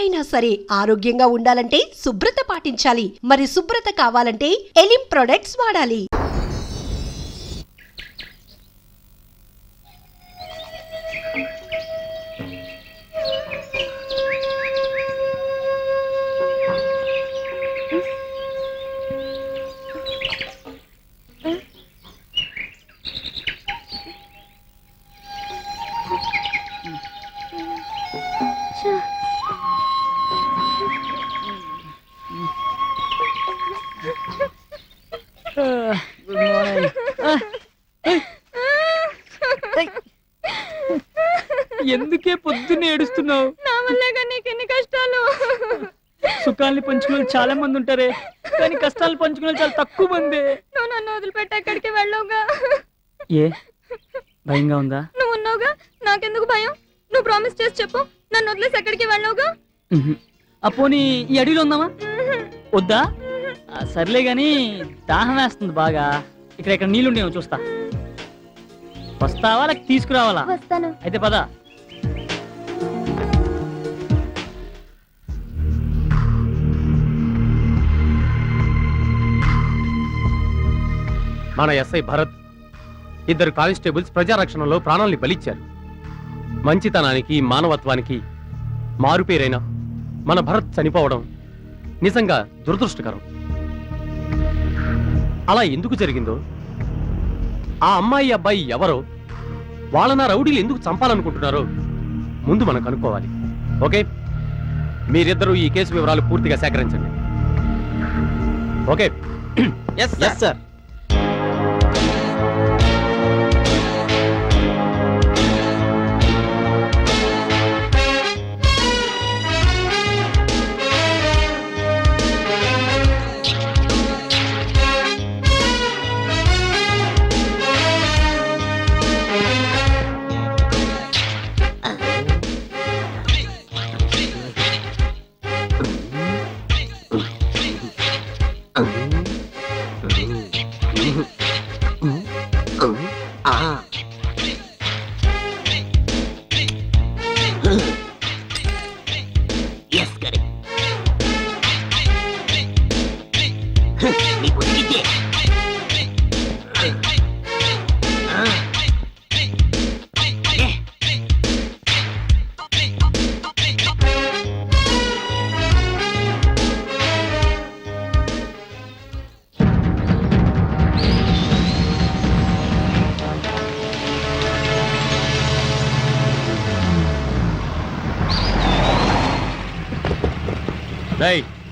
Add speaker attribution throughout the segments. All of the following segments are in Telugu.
Speaker 1: ఎవరైనా సరే ఆరోగ్యంగా ఉండాలంటే శుభ్రత పాటించాలి. మరి శుభ్రత కావాలంటే ఎలిం ప్రొడక్ట్స్ వాడాలి.
Speaker 2: ఎందుకే పొద్దున్నే ఏడుస్తున్నావు?
Speaker 3: నా వల్లేగా నీకెన్ని కష్టాలు.
Speaker 2: సుఖాల్ని పంచుకునే చాలా మంది ఉంటారే, కానీ కష్టాలు పంచుకునే చాలా తక్కువ మంది.
Speaker 3: నువ్వు నన్ను వదిలిపెట్టి ఎక్కడికి వెళ్ళవుగా.
Speaker 2: ఏ భయంగా ఉందా?
Speaker 3: నువ్వు ఉన్నావుగా, నాకెందుకు భయం? నువ్వు ప్రామిస్ చేసి చెప్పు, నన్ను వదిలేసి ఎక్కడికి వెళ్ళవుగా.
Speaker 2: అపోని ఈ అడవిలో ఉందామా? వద్దా? సర్లే గాని దాహం వేస్తుంది బాగా. ఇక్కడ నీళ్ళుండేమో చూస్తా. వస్తావా లేక తీసుకురావాలా?
Speaker 3: వస్తాను.
Speaker 2: అయితే పద.
Speaker 4: మన ఎస్ఐ భరత్, ఇద్దరు కానిస్టేబుల్స్ ప్రజారక్షణలో ప్రాణాల్ని బలిచ్చారు. మంచితనానికి మానవత్వానికి మారుపేరైన మన భరత్ చనిపోవడం నిజంగా దురదృష్టకరం. అలా ఎందుకు జరిగిందో, ఆ అమ్మాయి అబ్బాయి ఎవరో, వాళ్ళ రౌడీలు ఎందుకు చంపాలనుకుంటున్నారో ముందు మనం కనుక్కోవాలి. ఓకే, మీరిద్దరూ ఈ కేసు వివరాలు పూర్తిగా సేకరించండి. ఓకే?
Speaker 2: Yes sir.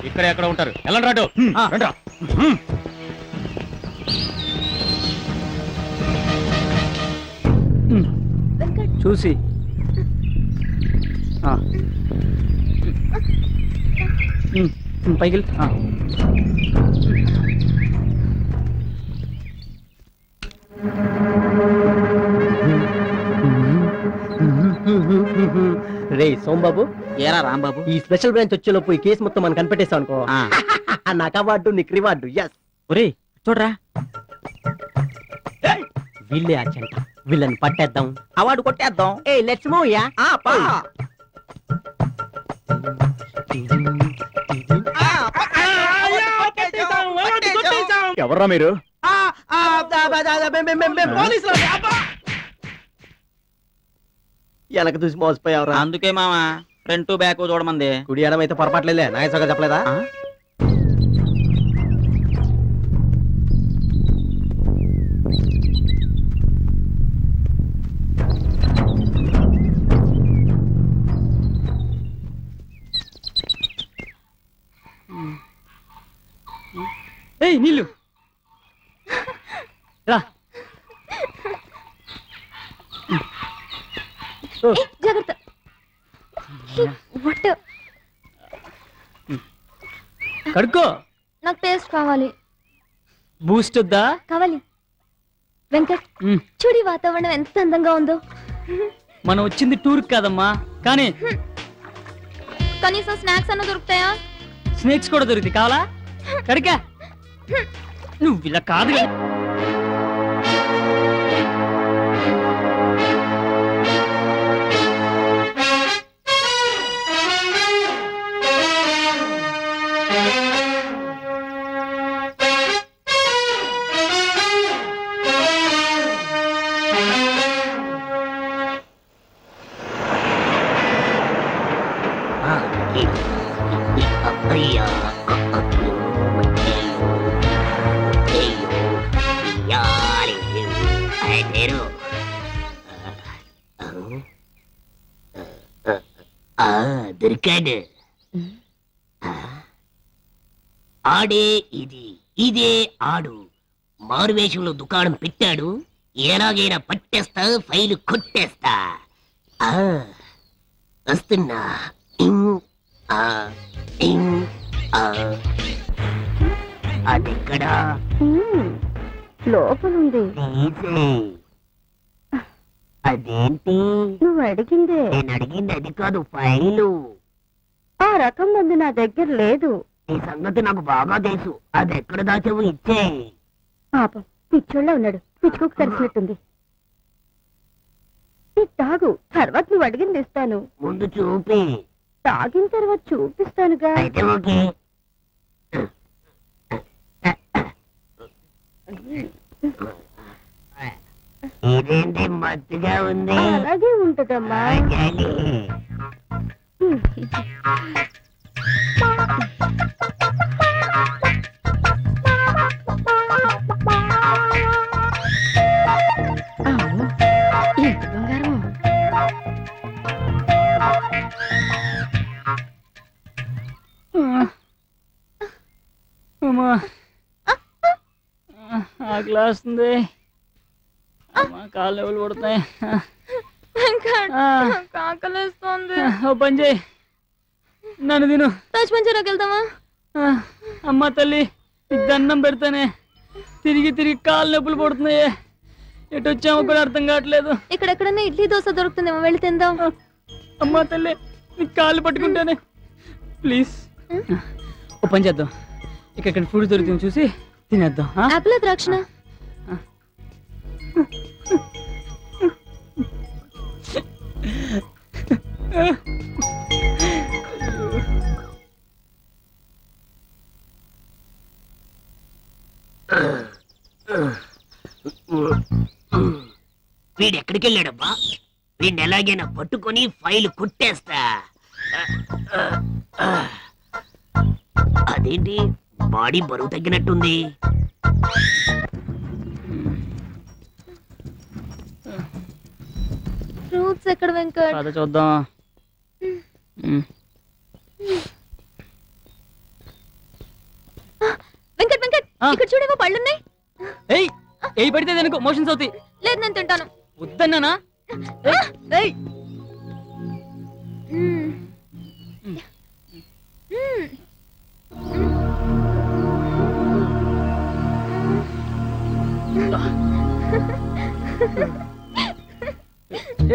Speaker 4: ఇక్కడ ఎక్కడ ఉంటారు? ఎల్లండి రాటు.
Speaker 2: చూసి పైకి.
Speaker 5: రే సోంబాబు,
Speaker 2: ఏరా రాంబాబు,
Speaker 5: ఈ స్పెషల్ బ్రాంచ్ వచ్చేలోపు ఈ కేసు మొత్తం మనం కనిపెట్టేస్తాం అనుకో. నాకు అవార్డు, నీకు రివార్డు. ఎస్.
Speaker 2: ఒరే చూడరా,
Speaker 5: వీళ్ళే అర్జెంట్, వీళ్ళని పట్టేద్దాం,
Speaker 2: అవార్డు కొట్టేద్దాం.
Speaker 5: ఏ లెట్స్ మూవ్ యా.
Speaker 4: ఎవర్రా మీరు?
Speaker 5: వెనక చూసి మోసపోయావరా.
Speaker 2: అందుకే మామా ఫ్రంట్ బ్యాక్ చూడమంది.
Speaker 5: కుడి ఎడమ అయితే పొరపాట్లేదే, నాగేశ్వరగా చెప్పలేదా?
Speaker 2: ఏయ్ నీళ్ళు రా.
Speaker 3: జాగ్రత్త.
Speaker 2: కడుక్కో.
Speaker 3: నాకు పేస్ట్ కావాలి.
Speaker 2: బూస్ట్ వద్దా?
Speaker 3: కావాలి. వెంకట్, చూడి వాతావరణం ఎంత అందంగా ఉందో.
Speaker 2: మనం వచ్చింది టూర్ కాదమ్మా, కానీ
Speaker 3: కనీసం స్నాక్స్ అన్న దొరుకుతాయా?
Speaker 2: స్నేక్స్ కూడా దొరుకుతాయి. కావాలా? కడికా. నువ్వు ఇలా కాదు.
Speaker 6: అయ్యా దొరికాడు. ఆడే ఇది, ఇదే ఆడు. మారువేషంలో దుకాణం పెట్టాడు. ఎలాగైనా పట్టేస్తా, ఫైలు కొట్టేస్తా. వస్తున్నా. అదెక్కడా?
Speaker 7: లోపలుంది.
Speaker 6: అదేంటి?
Speaker 7: నువ్వు అడిగిందే.
Speaker 6: నేను అడిగింది అది కాదు, ఫైలు.
Speaker 7: ఆ రకం మందు నా దగ్గర లేదు.
Speaker 6: ఈ సంగతి నాకు బాగా తెలుసు. అది ఎక్కడ దాచావు? ఇచ్చే.
Speaker 7: పాపం పిచ్చోళ్ళ ఉన్నాడు. పిచ్చుకోకు తరిచినట్టుంది. ఇది తాగు, తర్వాత నువ్వు అడిగింది ఇస్తాను.
Speaker 6: ముందు చూపి.
Speaker 7: తాగిన తర్వాత చూపిస్తానుగా.
Speaker 6: అయితే ఓకే. ఇదేంటి మత్తుగా ఉంది?
Speaker 7: అలాగే ఉంటదమ్మా.
Speaker 6: జాలి.
Speaker 7: అవును, ఎంత బంగారం.
Speaker 2: అమ్మా ఆకలేస్తుంది. అమ్మా కాళ్ళు నొప్పులు పడుతున్నాయి.
Speaker 3: వెంకట్
Speaker 2: ఆ.
Speaker 3: నాకు ఆకలేస్తోంది.
Speaker 2: ఓ పని చేయి, నన్ను తిను.
Speaker 3: తాజ్ పంజరాకి వెళ్దామా?
Speaker 2: అమ్మ తల్లి, నీకు దండం పెడతానే. తిరిగి తిరిగి కాళ్ళు నొప్పులు పడుతున్నాయి. ఎటు వచ్చామో కూడా అర్థం కావట్లేదు.
Speaker 3: ఇక్కడెక్కడన్నా ఇడ్లీ దోశ దొరుకుతుందేమో, వెళ్ళి తిందాం.
Speaker 2: అమ్మ తల్లి, నీకు కాళ్ళు పట్టుకుంటానే, ప్లీజ్. ఓ పని చేద్దాం, ఇక్కడ ఫుడ్ దొరుకుతుంది చూసి తినేద్దాం.
Speaker 3: యాపిల్ ద్రాక్షణ?
Speaker 6: వీడెక్కడికి వెళ్ళాడబ్బా? వీడిని ఎలాగైనా పట్టుకొని ఫైల్ కుట్టేస్తా. అదేంటి బాడీ బరువు తగ్గినట్టుంది?
Speaker 3: ఫ్రూట్స్ ఎక్కడ వెంకట్?
Speaker 2: పద చూద్దాం.
Speaker 3: వెంకట్ వెంకట్, ఇక్కడ చూడేవో పళ్ళున్నాయి.
Speaker 2: ఏయ్ ఏయ్ పడితే అనుకో, మోషన్స్ అవుతాయి.
Speaker 3: లేదు, నేను తింటాను.
Speaker 2: వద్దన్నానా? ఏయ్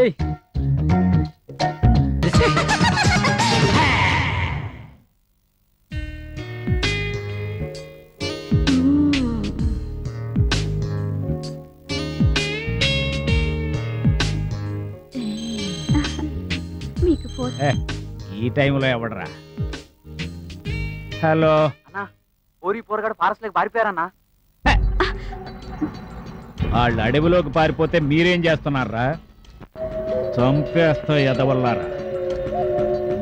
Speaker 2: ఏయ్
Speaker 7: మీకు ఫోన్.
Speaker 8: ఈ టైంలో ఎవడరా? హలో,
Speaker 5: ఓరి పోరగాడు ఫారెస్ట్ పారిపోయారన్నా.
Speaker 8: వాళ్ళు అడవిలోకి పారిపోతే మీరేం చేస్తున్నారా? చంపేస్తా ఎదవల్లారా.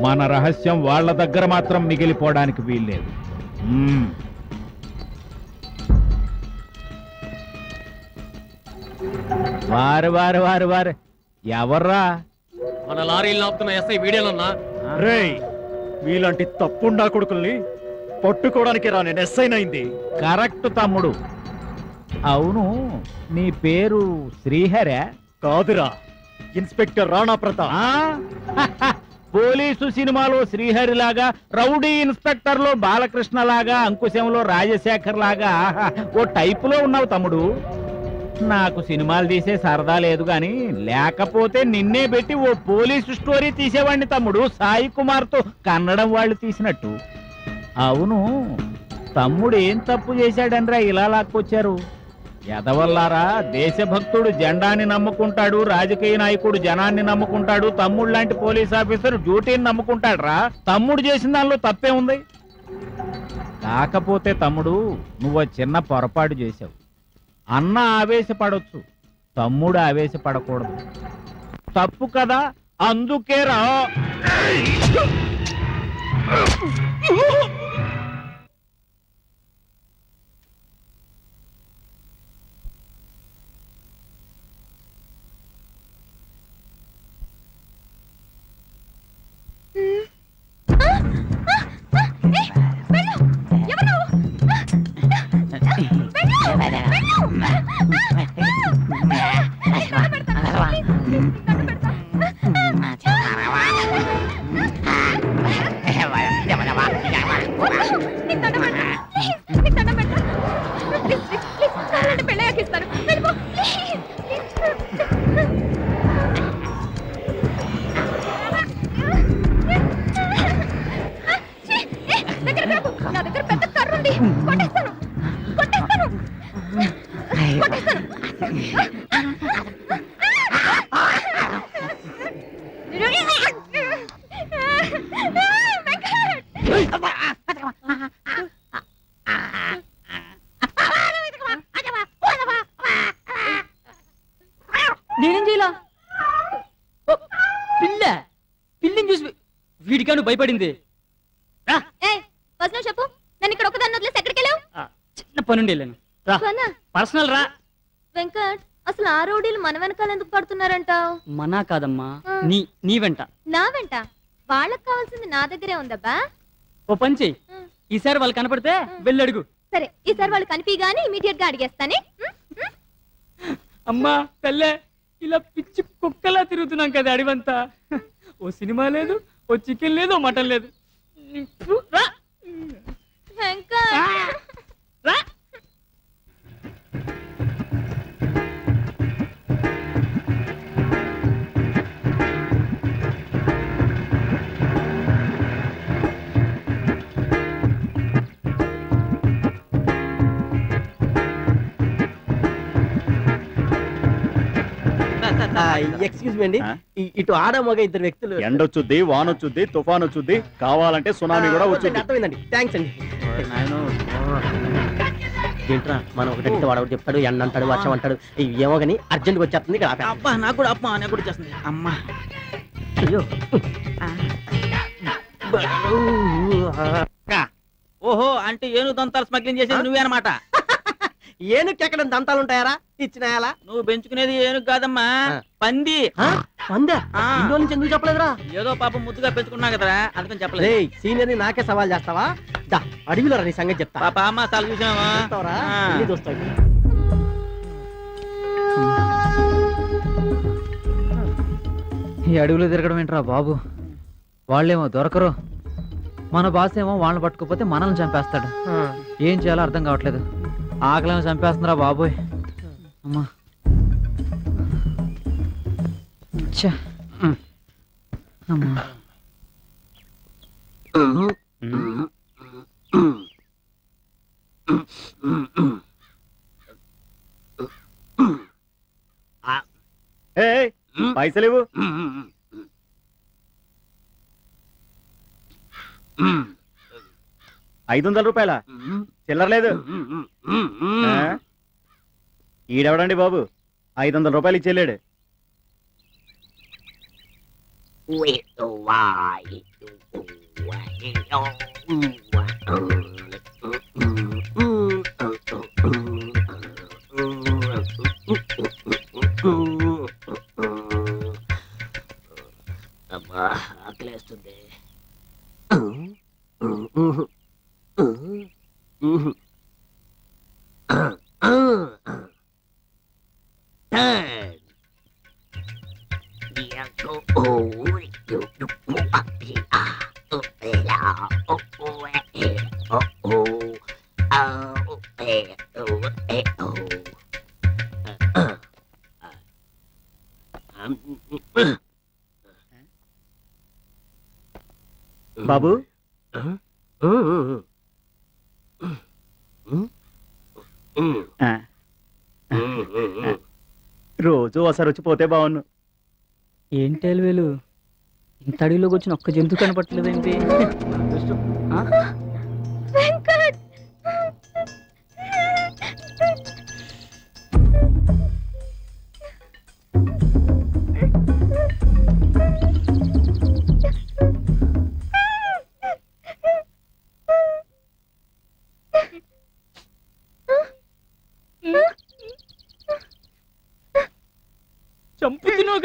Speaker 8: మన రహస్యం వాళ్ళ దగ్గర మాత్రం మిగిలిపోవడానికి వీల్లేదు. వారు వారు వారు వారు ఎవర్రా?
Speaker 4: మన లారీలు ఆపుతున్న ఎస్ఐ వీడియోలన్నా.
Speaker 5: రేయ్, మీలాంటి తప్పుండా కొడుకుల్ని పట్టుకోవడానికి రా నేను ఎస్ఐనైంది.
Speaker 8: కరెక్ట్ తమ్ముడు. అవును, నీ పేరు శ్రీహరే?
Speaker 5: కాదురా, ఇన్స్పెక్టర్ రాణా ప్రతాప్.
Speaker 8: పోలీసు సినిమాలో శ్రీహరి లాగా, రౌడీ ఇన్స్పెక్టర్ లో బాలకృష్ణ లాగా, అంకుశంలో రాజశేఖర్ లాగా ఓ టైపులో ఉన్నావు తమ్ముడు. నాకు సినిమాలు తీసే సరదా లేదు గాని, లేకపోతే నిన్నే పెట్టి ఓ పోలీసు స్టోరీ తీసేవాడిని తమ్ముడు, సాయి కుమార్ తో కన్నడం వాళ్ళు తీసినట్టు. అవును, తమ్ముడు ఏం తప్పు చేశాడనరా ఇలా లాక్కొచ్చారు? ఎదవల్లారా, దేశభక్తుడు జెండాని నమ్ముకుంటాడు, రాజకీయ నాయకుడు జనాన్ని నమ్ముకుంటాడు, తమ్ముడు లాంటి పోలీస్ ఆఫీసర్ డ్యూటీని నమ్ముకుంటాడు రా. తమ్ముడు చేసిన దానిలో తప్పే ఉంది? కాకపోతే తమ్ముడు నువ్వు చిన్న పొరపాటు చేసావు. అన్న ఆవేశపడొచ్చు, తమ్ముడు ఆవేశపడకూడదు. తప్పు కదా, అందుకే రా.
Speaker 3: నా దగ్గర పెద్ద కర్ర ఉంది, కొట్టేస్తాను కొట్టేస్తాను కొట్టేస్తాను.
Speaker 2: నేనేం చేయలా? ఓ, పిల్లిని చూసి వీడికా నువ్వు భయపడింది?
Speaker 3: ఫస్ట్ చెప్పు, నన్ను ఇక్కడ ఒకదాన్ని వదిలేసి ఎక్కడికి వెళ్ళావు?
Speaker 2: చిన్న పనుండి వెళ్ళాను. రా, పర్సనల్ రా.
Speaker 3: వెంకట్, అసలు ఆ రౌడీలు మన వెనకాల ఎందుకు పడుతున్నారంటావు?
Speaker 2: మనా కాదమ్మా, నీ వెంట.
Speaker 3: నా వెంట? వాళ్ళకి కావాల్సింది నా దగ్గరే ఉందబ్బా.
Speaker 2: ఓ పని చెయ్యి, ఈసారి వాళ్ళు కనపడితే వెళ్ళడుగు.
Speaker 3: సరే, ఈసారి వాళ్ళు కనిపిగానే ఇమీడియట్ గా అడిగేస్తానే.
Speaker 2: అమ్మా తల్లే, ఇలా పిచ్చి కుక్కలా తిరుగుతున్నాం కదా అడివంతా. ఓ సినిమా లేదు, ఓ చికెన్ లేదు, ఓ మటన్ లేదు. రా
Speaker 3: వెంకట్,
Speaker 2: రా.
Speaker 9: ఎక్స్క్యూజ్ మీ అండి, ఇటు ఆడ మగ ఇద్దరు వ్యక్తులు.
Speaker 5: ఎండొచ్చుద్ది, వానొచ్చుద్ది, తుఫాన్ వచ్చుద్ది, కావాలంటే సునామీ కూడా వచ్చుద్ది.
Speaker 9: అర్థమైందండి, థ్యాంక్స్ అండి. ఏంట్రా, మనం ఒకటి అడిగితే వాడు ఒకటి చెప్తాడు, ఎండ అంటాడు, వర్షం అంటాడు, ఏమో కానీ అర్జెంట్గా వచ్చేస్తుంది ఇక్కడ.
Speaker 6: అబ్బా నాకు కూడా అప్ప నాకు కూడా చేస్తుంది అమ్మా.
Speaker 9: అయ్యో,
Speaker 6: ఓహో, అంటే ఏనుగు దంతాలు స్మగ్లింగ్ చేసేది నువ్వే అనమాట.
Speaker 9: ఏనుగు ఎక్కడ దంతాలు ఉంటాయారా? ఇచ్చినాయాలా?
Speaker 6: నువ్వు పెంచుకునేది ఏనుగు కాదమ్మా, పంది.
Speaker 9: పందా? ఇంట్లో నుంచి ఎందుకు చెప్పలేదురా?
Speaker 6: ఏదో పాపం ముద్దుగా పెంచుకున్నా కదరా, అందుకని చెప్పలేదు.
Speaker 9: సీనియర్ ని నాకే సవాల్ చేస్తావా? దా అడవిలో నీ సంగతి చెప్తా.
Speaker 6: పాప అమ్మ సార్లు చూసావా?
Speaker 2: ఈ అడవిలో తిరగడం ఏంట్రా బాబు? వాళ్ళేమో దొరకరు, మన బాస్ ఏమో వాళ్ళని పట్టుకోపోతే మనల్ని చంపేస్తాడు. ఏం చేయాలో అర్థం కావట్లేదు. ఆకలేమో చంపేస్తుందిరా బాబోయ్. అమ్మా అమ్మా,
Speaker 5: 500 రూపాయల చిల్లర లేదు. ఈడెవడండి బాబు 500 రూపాయలు ఇచ్చేళ్ళాడు.
Speaker 6: అమ్మా ఆకలేస్తుంది.
Speaker 9: బాబు,
Speaker 5: రోజు ఒకసారి వచ్చిపోతే బాగున్ను.
Speaker 2: ఏంటి వేలు ఇంత అడవిలోకి వచ్చిన ఒక్క జంతువు కనపట్టలేదేంటి?
Speaker 3: వెంకట్,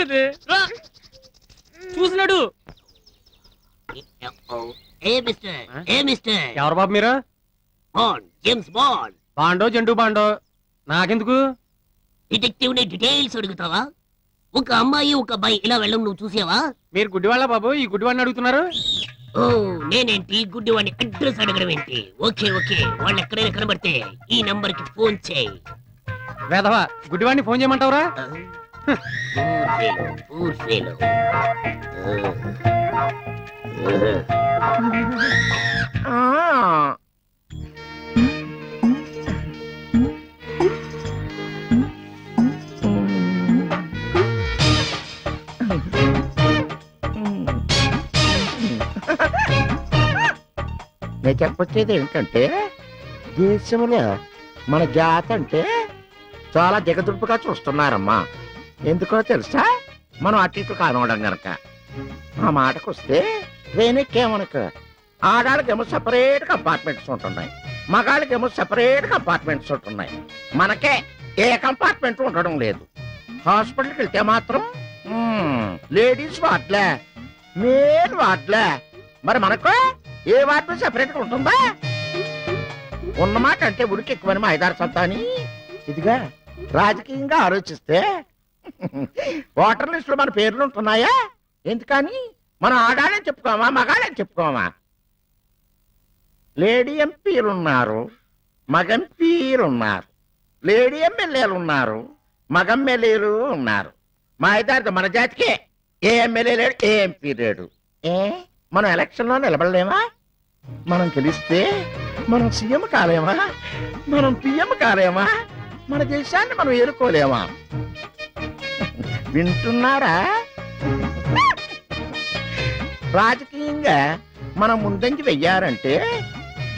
Speaker 9: ఏంటది చూసినాడు
Speaker 6: ఏ మిస్టర్ ఏ మిస్టర్
Speaker 4: ఎవరు బాబు మీరు?
Speaker 6: బాండ్ జేమ్స్ బాండ్
Speaker 4: బాండో జండు బాండో నాకెందుకు?
Speaker 6: డిటెక్టివ్ ని డీటెయిల్స్ అడుగుతావా? ఒక అమ్మాయి ఒక అబ్బాయి ఇలా వెళ్ళం నువ్వు చూసావా?
Speaker 4: మీరు గుడ్డివాళ్ళ బాబు ఈ గుడ్డివాడిని అడుగుతున్నారు?
Speaker 6: ఓ నేనేంటి గుడ్డి వాడిని అడ్రస్ అడగడం ఏంటి? ఓకే ఓకే వాళ్ళు ఎక్కడైనా కనబడితే ఈ నంబర్ కి ఫోన్ చేయి.
Speaker 4: వేధవా గుడ్డివాడిని ఫోన్ చేయమంటావురా?
Speaker 6: Poor fellow.
Speaker 10: నేను చెప్పొచ్చేది ఏంటంటే దేశంలో మన జాతి అంటే చాలా దిగదుడుపుగా చూస్తున్నారమ్మా. ఎందుకో తెలుసా? మనం అటు ఇటు కానవడం గనక. ఆ మాటకు వస్తే ట్రైన్ ఎక్కేమనకు ఆడాళ్ళకేమో సెపరేట్ కంపార్ట్మెంట్స్ ఉంటున్నాయి, మగాళ్ళకేమో సెపరేట్ కంపార్ట్మెంట్స్ ఉంటున్నాయి. మనకే ఏ కంపార్ట్మెంట్ ఉండడం లేదు. హాస్పిటల్కి వెళ్తే మాత్రం లేడీస్ వార్డులే, మేల్ వార్డులే. మరి మనకు ఏ వార్డు సెపరేట్ గా ఉంటుందా? ఉన్నమాట అంటే ఉడికి ఎక్కువని మా ఐదారు సంతాని. ఇదిగా రాజకీయంగా ఆలోచిస్తే ఓటర్ లిస్ట్ లో మన పేర్లు ఉంటున్నాయా? ఎందుకని మనం ఆడాలని చెప్పుకోమా, మగాళ్ళని చెప్పుకోమా? లేడీ ఎంపీలు ఉన్నారు, మగ ఎంపీలు ఉన్నారు, లేడీ ఎమ్మెల్యేలు ఉన్నారు, మగ ఎమ్మెల్యేలు ఉన్నారు. మా ఐదారు మన జాతికే ఏ ఎమ్మెల్యే లేడు, ఏ ఎంపీ లేడు. మనం ఎలక్షన్ లో నిలబడలేమా? మనం గెలిస్తే మనం సీఎం కాలేమా? మనం పిఎం కాలేమా? మన దేశాన్ని మనం ఏరుకోలేమా? వింటున్నారా? రాజకీయంగా మనం ముందంజ వెయ్యారంటే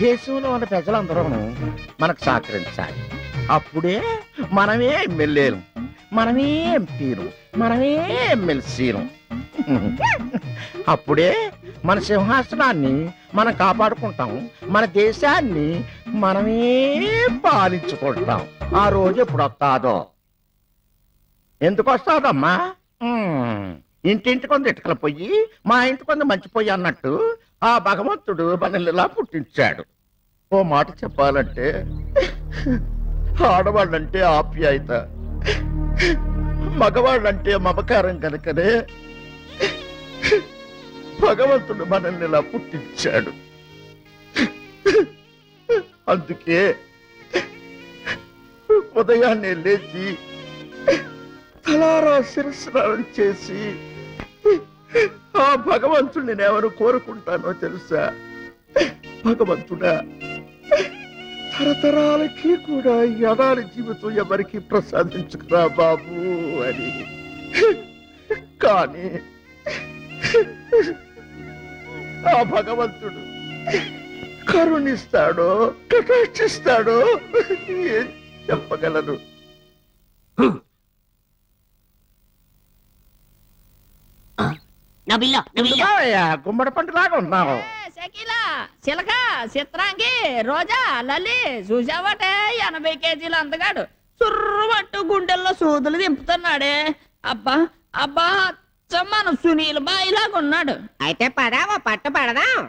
Speaker 10: దేశంలో ఉన్న ప్రజలందరూ మనకు సహకరించాలి. అప్పుడే మనమే ఎమ్మెల్యేలు, మనమే ఎంపీలు, మనమే ఎమ్మెల్సీలు. అప్పుడే మన సింహాసనాన్ని మనం కాపాడుకుంటాం, మన దేశాన్ని మనమే పాలించుకుంటాం. ఆ రోజు ఎప్పుడు వస్తాదో? ఎందుకు వస్తాదమ్మా? ఇంటింటి కొంత ఇటుకల పొయ్యి, మా ఇంటి కొంత మంచి పొయ్యి అన్నట్టు ఆ భగవంతుడు మనల్ని ఇలా పుట్టించాడు. ఓ మాట చెప్పాలంటే ఆడవాళ్ళంటే ఆప్యాయత, మగవాళ్ళంటే మమకారం కనుకనే భగవంతుడు మనల్ని ఇలా పుట్టించాడు. అందుకే ఉదయాన్నే లేచి తలారా శిరస్నానం చేసి ఆ భగవంతుడిని నేనెవరు కోరుకుంటానో తెలుసా? భగవంతుడా, తరతరాలకి కూడా యదాలి జీవితం ఎవరికి ప్రసాదించుకురా బాబు అని. కానీ ఆ భగవంతుడు కరుణిస్తాడో కటాక్షిస్తాడో ఏం చెప్పగలను? గుమ్మడి పండులాగా ఉన్నావు.
Speaker 11: షకీలా, చిలక, చిత్రాంగి, రోజా, లలి చూసావటే 80 కేజీలు అందగాడు చుర్రుమట్టు గుండెల్లో సూదులు దింపుతున్నాడే. అబ్బా అబ్బా మన సునీల్ బాయిలాగా ఉన్నాడు.
Speaker 12: అయితే పదావా పట్టు పడదాం.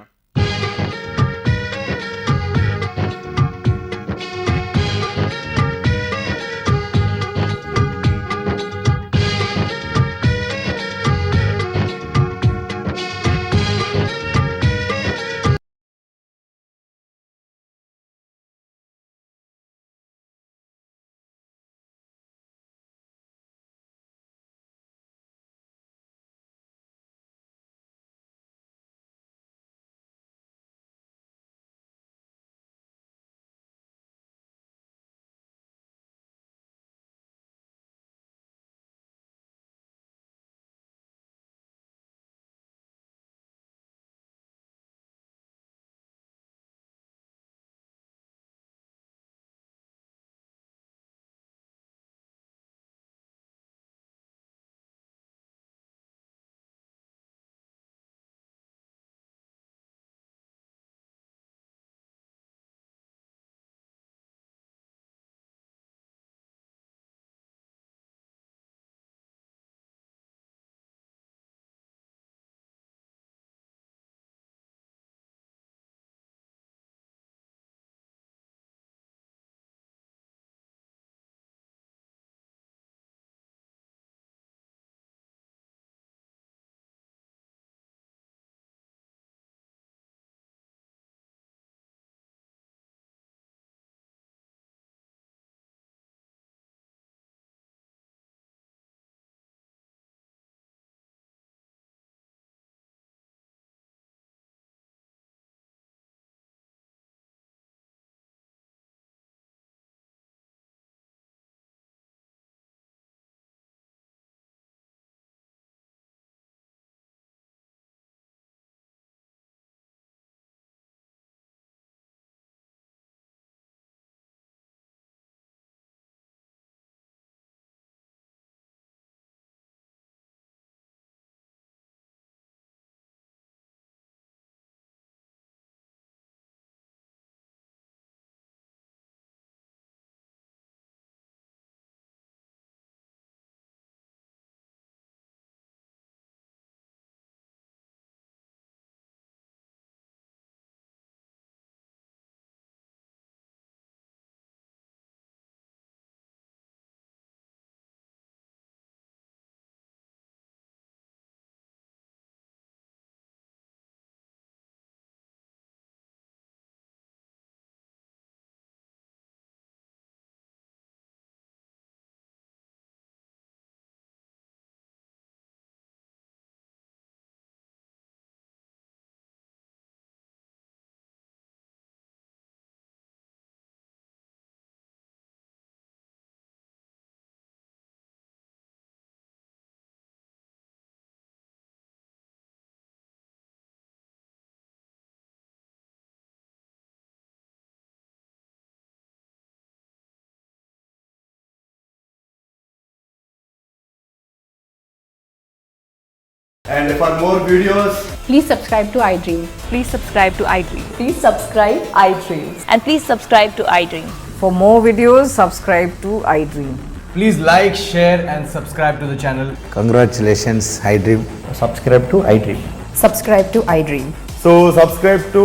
Speaker 13: And for more videos,
Speaker 7: Please subscribe to iDream.
Speaker 3: Please subscribe to iDream.
Speaker 7: Please subscribe iDream.
Speaker 3: And please subscribe to iDream.
Speaker 11: For more videos, subscribe to iDream.
Speaker 13: please like, share, and subscribe to the channel.
Speaker 14: Congratulations, iDream.
Speaker 5: Subscribe to iDream.
Speaker 7: Subscribe to iDream.
Speaker 13: So subscribe to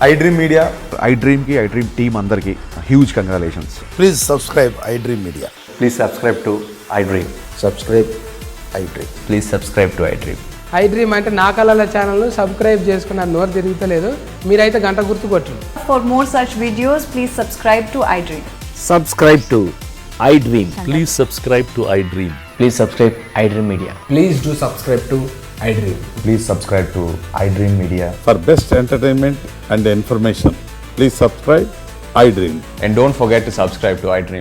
Speaker 13: iDream Media.
Speaker 14: iDream కి iDream టీమ్ అందరికి huge congratulations.
Speaker 10: Please subscribe iDream media.
Speaker 14: Please subscribe to iDream.
Speaker 10: Subscribe iDream.
Speaker 14: Please subscribe to iDream.
Speaker 11: iDream అంటే నా కళల ఛానల్ సబ్స్క్రైబ్ చేసుకున్న నోరు తిరుగుతలేదు. మీరైతే గంట గుర్తు కొట్టండి.
Speaker 3: For more such videos, please subscribe to iDream.
Speaker 8: Subscribe to iDream.
Speaker 5: Please subscribe to iDream.
Speaker 14: Please subscribe iDream media.
Speaker 13: Please do subscribe to iDream.
Speaker 14: Please subscribe to iDream media.
Speaker 5: For best entertainment and information please subscribe iDream.
Speaker 14: And don't forget to subscribe to iDream.